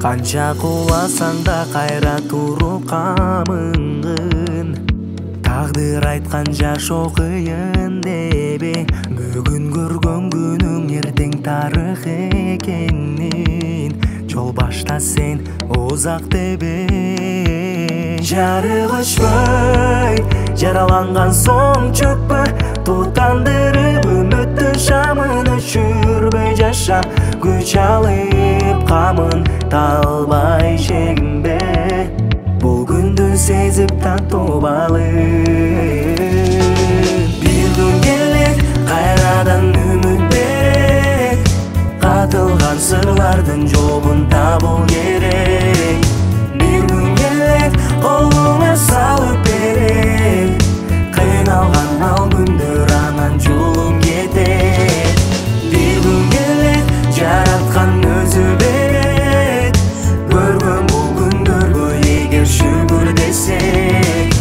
Канча куласаң да кайра туруп камынгын. Тагдыр айткан жашоо кыйын деби, бүгүн көргөн күнүң эртең тарых экенин. Жол башта сен узак деби, жарык өчпөй жараланган соң чөкпө, тутандырып үмүттүн шамын өчүрбөй жаша. Күч алып камын талбай чегинбе, бул күндү сезип тартып алып. Бир күн келет кайрадан үмүт берет, катылган сырлардын жообун табуу керек. Бир күн келет колуңа салып берет, кыйналган ал күндөр анан жолун кетет. Бир күн келет жараткан өзү берет, көргөн бул күндөргө эгер шүгүр десек.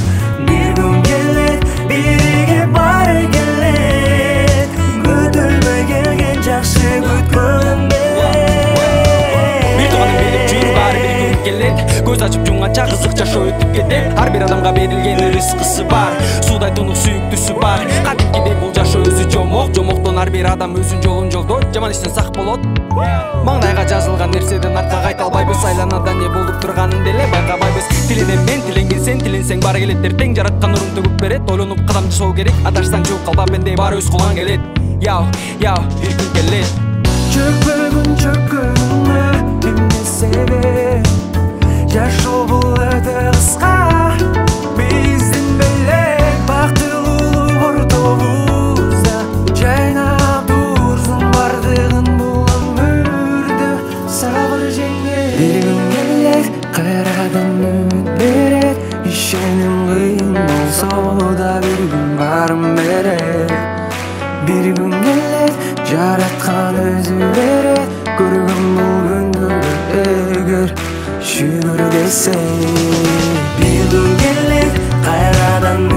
Бир күн келет бирге баары келет, күтүлбөй келген жакшы күткөнгө. Бир тууганым берип жүр баары бир күн келет, көз ачып жумганча кызык жашоо өтүп кетет. Ар бир адамга берилген рызкысы бар, суудай тунук сүйүктүүсү бар. Кадимкидей бул жашоо өзү жомок, жомоктон ар бир адам өзүнүн жолун жолдойт. Жаман иштен сак болот. Маңдайга жазылган нерседен артка кайта албайбыз, айланада не болуп турганын деле байкабайбыз. Тилинен мен, тиленген сен, тиленсең баары келет. Эртең жараткан нурун төгүп берет, ойлонуп кадам жасоо керек. Адашсаң жол калба бенде, баары өз колуңан келет. Яу, бир күн келет. Чөккөгүнгө эмне себеп? Жашоо бул өтө кыска, биздин белек бактылуулук ортобузда. Жайнап турсун бардыгын бул өмүрдө, сабыр жеңет. Бир күн келет кайрадан үмүт берет, ишеним кыйын болсо да бир күн баарын берет. Бир күн келет жараткан өзү берет, көргөн бул күндөргө эгер шүгүр десек. Бир күн келет кайрадан